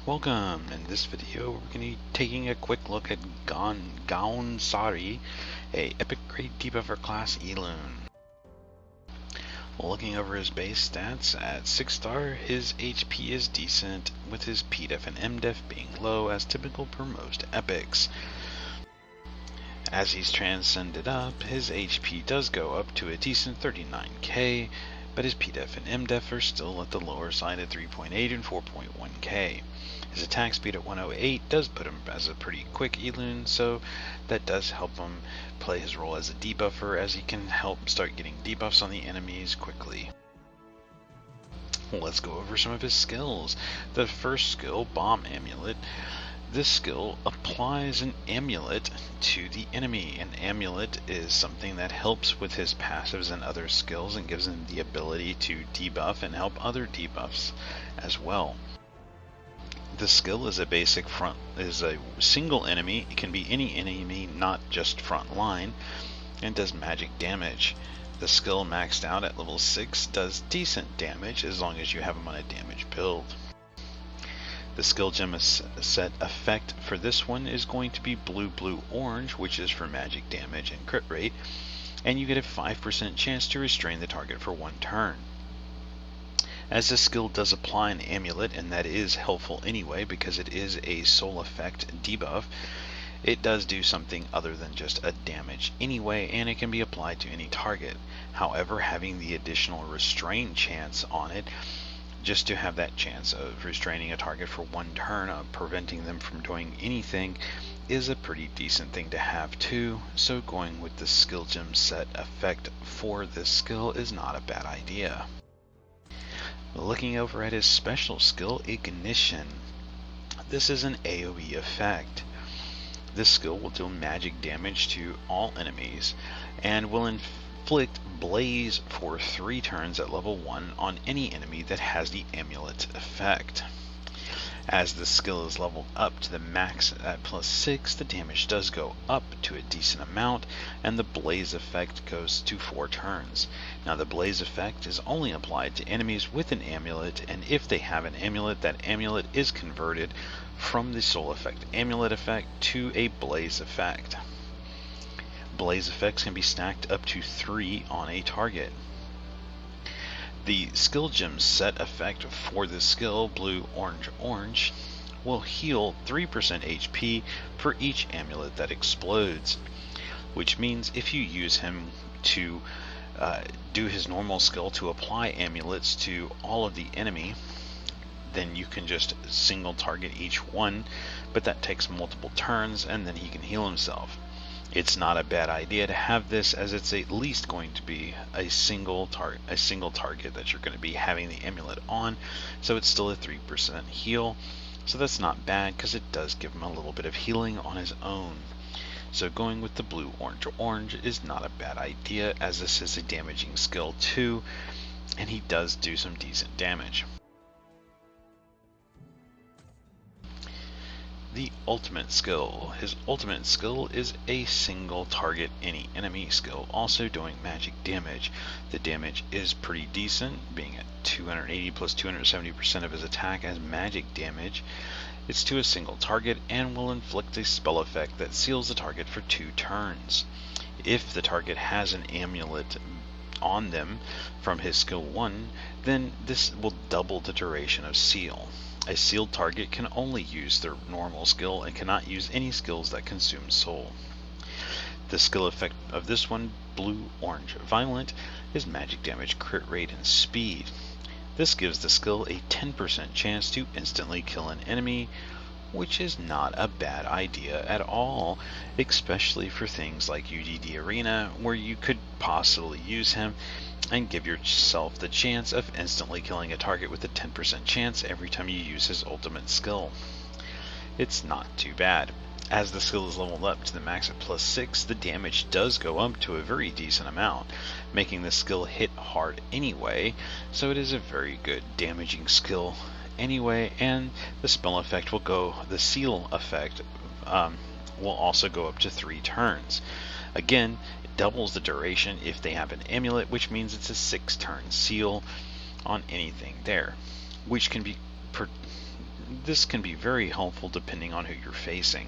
Welcome! In this video we're going to be taking a quick look at Gaonsari, a epic grade debuffer class Elune. Looking over his base stats, at 6 star his HP is decent, with his PDEF and MDEF being low as typical per most epics. As he's transcended up, his HP does go up to a decent 39k, but his PDEF and MDEF are still at the lower side at 3.8 and 4.1k. His attack speed at 108 does put him as a pretty quick Elune, so that does help him play his role as a debuffer, as he can help start getting debuffs on the enemies quickly. Let's go over some of his skills. The first skill, Bomb Amulet. This skill applies an amulet to the enemy. An amulet is something that helps with his passives and other skills and gives him the ability to debuff and help other debuffs as well. The skill is a single enemy. It can be any enemy, not just front line, and does magic damage. The skill maxed out at level 6 does decent damage as long as you have him on a damage build. The skill gem set effect for this one is going to be blue-blue-orange, which is for magic damage and crit rate, and you get a 5% chance to restrain the target for 1 turn. As this skill does apply an amulet, and that is helpful anyway because it is a soul effect debuff, it does do something other than just a damage anyway, and it can be applied to any target. However, having the additional restrain chance on it, just to have that chance of restraining a target for 1 turn, preventing them from doing anything, is a pretty decent thing to have too, so going with the skill gem set effect for this skill is not a bad idea. Looking over at his special skill, Ignition. This is an AoE effect. This skill will deal magic damage to all enemies and will inflict Blaze for 3 turns at level 1 on any enemy that has the amulet effect. As the skill is leveled up to the max at +6, the damage does go up to a decent amount, and the Blaze effect goes to 4 turns. Now the Blaze effect is only applied to enemies with an amulet, and if they have an amulet, that amulet is converted from the soul effect amulet effect to a Blaze effect. Blaze effects can be stacked up to 3 on a target. The skill gem set effect for this skill, blue, orange, orange, will heal 3% HP for each amulet that explodes, which means if you use him to do his normal skill to apply amulets to all of the enemy, then you can just single target each one, but that takes multiple turns and then he can heal himself. It's not a bad idea to have this, as it's at least going to be a single target that you're going to be having the amulet on, so it's still a 3% heal, so that's not bad because it does give him a little bit of healing on his own. So going with the blue, orange, or orange is not a bad idea, as this is a damaging skill too, and he does do some decent damage. The ultimate skill. His ultimate skill is a single target any enemy skill, also doing magic damage. The damage is pretty decent, being at 280 plus 270% of his attack as magic damage. It's to a single target and will inflict a spell effect that seals the target for 2 turns. If the target has an amulet on them from his skill 1, then this will double the duration of seal. A sealed target can only use their normal skill and cannot use any skills that consume soul. The skill effect of this one, blue, orange, violent, is magic damage, crit rate, and speed. This gives the skill a 10% chance to instantly kill an enemy, which is not a bad idea at all, especially for things like UDD Arena, where you could possibly use him and give yourself the chance of instantly killing a target with a 10% chance every time you use his ultimate skill. It's not too bad. As the skill is leveled up to the max at +6, the damage does go up to a very decent amount, making the skill hit hard anyway, so it is a very good damaging skill anyway, and the spell effect will go, the seal effect will also go up to 3 turns. Again, it doubles the duration if they have an amulet, which means it's a 6-turn seal on anything there, which can be this can be very helpful depending on who you're facing.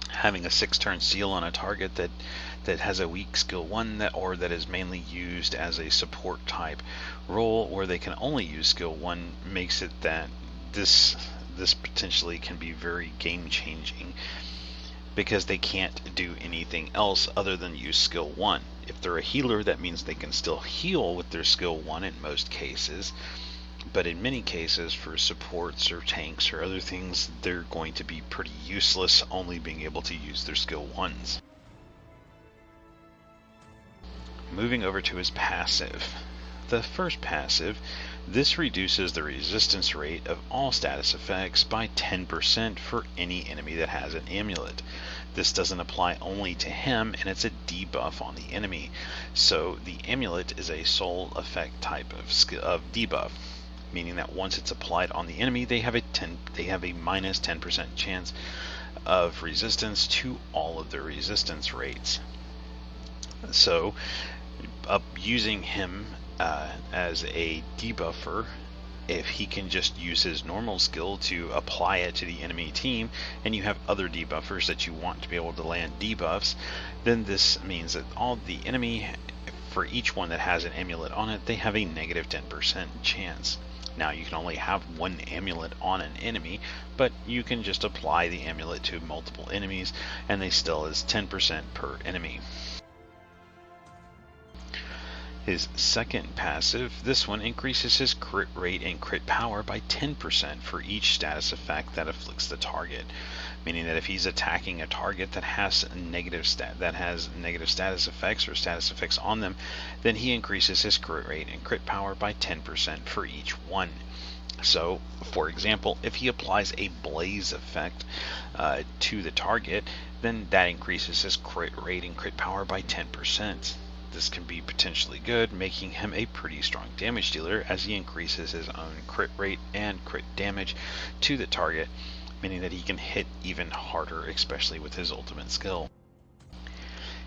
Having a 6-turn seal on a target that has a weak skill 1 that is mainly used as a support type role, where they can only use skill 1, makes it that this potentially can be very game changing, because they can't do anything else other than use skill 1. If they're a healer, that means they can still heal with their skill 1 in most cases, but in many cases for supports or tanks or other things, they're going to be pretty useless, only being able to use their skill 1s. Moving over to his passive. The first passive, this reduces the resistance rate of all status effects by 10% for any enemy that has an amulet. This doesn't apply only to him, and it's a debuff on the enemy. So the amulet is a sole effect type of debuff, meaning that once it's applied on the enemy, they have a minus 10% chance of resistance to all of their resistance rates. So using him as a debuffer, if he can just use his normal skill to apply it to the enemy team, and you have other debuffers that you want to be able to land debuffs, then this means that all the enemy, for each one that has an amulet on it, they have a negative 10% chance. Now, you can only have one amulet on an enemy, but you can just apply the amulet to multiple enemies, and they still is 10% per enemy. His second passive, this one increases his crit rate and crit power by 10% for each status effect that afflicts the target. Meaning that if he's attacking a target that has negative status effects or status effects on them, then he increases his crit rate and crit power by 10% for each one. So, for example, if he applies a blaze effect to the target, then that increases his crit rate and crit power by 10%. This can be potentially good, making him a pretty strong damage dealer as he increases his own crit rate and crit damage to the target, meaning that he can hit even harder, especially with his ultimate skill.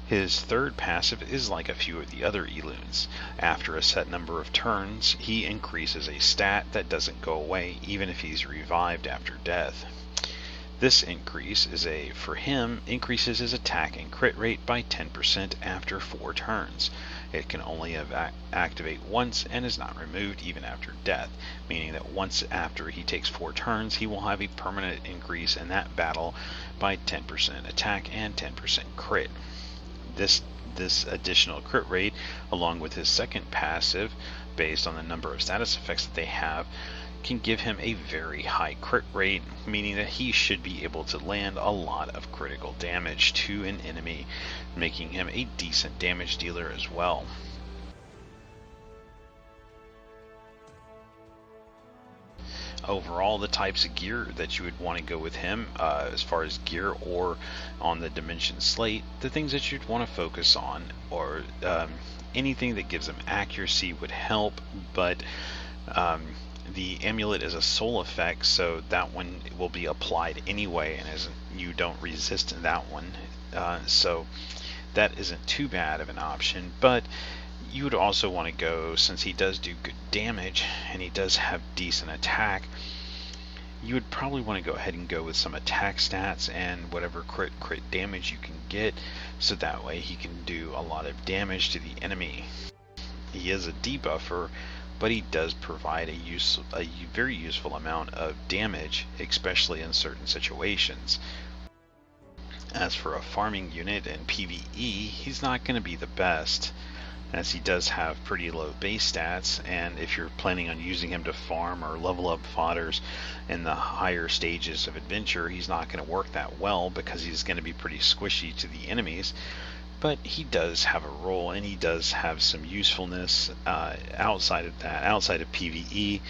His third passive is like a few of the other Elunes. After a set number of turns, he increases a stat that doesn't go away even if he's revived after death. This increase for him increases his attack and crit rate by 10% after 4 turns. It can only activate once and is not removed even after death, meaning that once after he takes 4 turns, he will have a permanent increase in that battle by 10% attack and 10% crit. This additional crit rate, along with his second passive, based on the number of status effects that they have, can give him a very high crit rate, meaning that he should be able to land a lot of critical damage to an enemy, making him a decent damage dealer as well. Overall, the types of gear that you would want to go with him, as far as gear or on the dimension slate, the things that you'd want to focus on, or anything that gives him accuracy would help, but the amulet is a soul effect, so that one will be applied anyway, and you don't resist that one, so that isn't too bad of an option. But you would also want to go, since he does do good damage and he does have decent attack, you would probably want to go ahead and go with some attack stats and whatever crit damage you can get, so that way he can do a lot of damage to the enemy. He is a debuffer, but he does provide a very useful amount of damage, especially in certain situations. As for a farming unit in PvE, he's not going to be the best, as he does have pretty low base stats, and if you're planning on using him to farm or level up fodders in the higher stages of adventure, he's not going to work that well because he's going to be pretty squishy to the enemies. But he does have a role, and he does have some usefulness outside of PvE.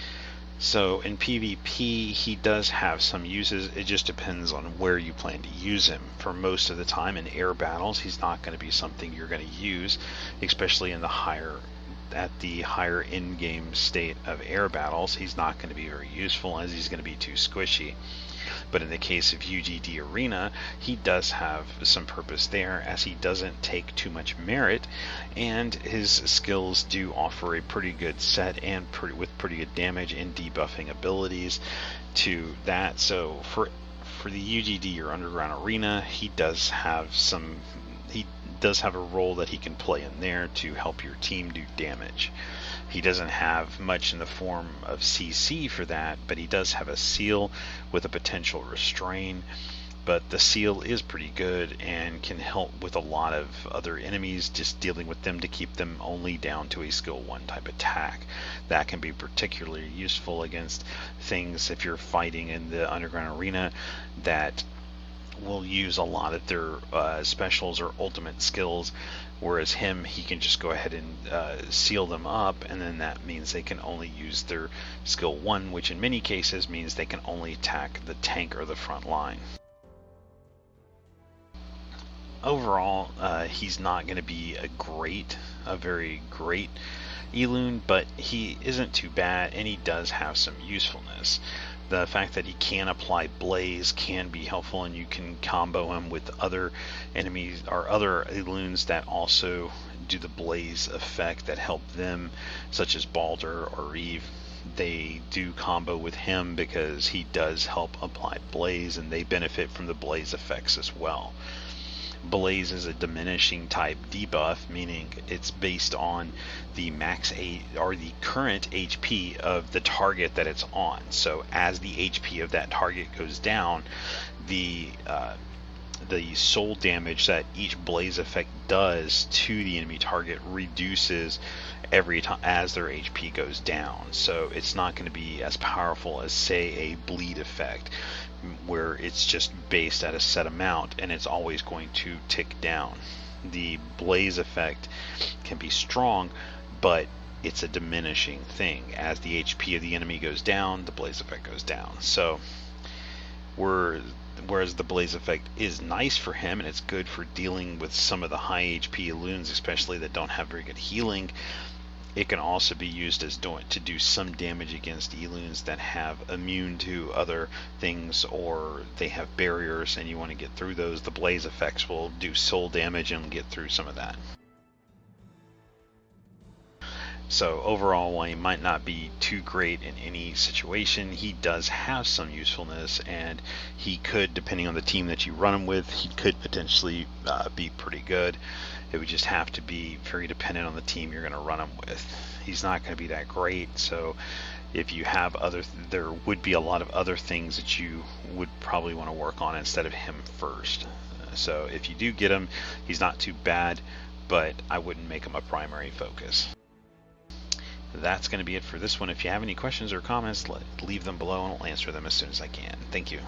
So in PvP, he does have some uses. It just depends on where you plan to use him. For most of the time in air battles, he's not going to be something you're going to use, especially in the higher at the higher in-game state of air battles, he's not going to be very useful, as he's going to be too squishy. But in the case of UGD Arena, he does have some purpose there, as he doesn't take too much merit, and his skills do offer a pretty good set and with pretty good damage and debuffing abilities to that. So for the UGD or Underground Arena, he does have a role that he can play in there to help your team do damage. He doesn't have much in the form of CC for that, but he does have a seal with a potential restrain. But the seal is pretty good and can help with a lot of other enemies, just dealing with them to keep them only down to a skill 1 type attack. That can be particularly useful against things if you're fighting in the Underground Arena that will use a lot of their specials or ultimate skills, whereas he can just go ahead and seal them up, and then that means they can only use their skill 1, which in many cases means they can only attack the tank or the front line. Overall, he's not going to be a very great Elune, but he isn't too bad, and he does have some usefulness. The fact that he can apply Blaze can be helpful, and you can combo him with other enemies or other Elunes that also do the Blaze effect that help them, such as Balder or Eve. They do combo with him because he does help apply Blaze, and they benefit from the Blaze effects as well. Blaze is a diminishing type debuff, meaning it's based on the max or the current HP of the target that it's on. So as the HP of that target goes down, the soul damage that each Blaze effect does to the enemy target reduces every time as their HP goes down. So it's not going to be as powerful as, say, a bleed effect, where it's just based at a set amount and it's always going to tick down. The Blaze effect can be strong, but it's a diminishing thing. As the HP of the enemy goes down, the Blaze effect goes down. So whereas the Blaze effect is nice for him and it's good for dealing with some of the high HP Elunes, especially that don't have very good healing, it can also be used as to do some damage against Elunes that have immune to other things, or they have barriers and you want to get through those. The Blaze effects will do soul damage and get through some of that. So overall, while he might not be too great in any situation, he does have some usefulness, and he could, depending on the team that you run him with, he could potentially be pretty good. It would just have to be very dependent on the team you're going to run him with. He's not going to be that great, so if you have there would be a lot of other things that you would probably want to work on instead of him first. So if you do get him, he's not too bad, but I wouldn't make him a primary focus. That's going to be it for this one. If you have any questions or comments, leave them below and I'll answer them as soon as I can. Thank you.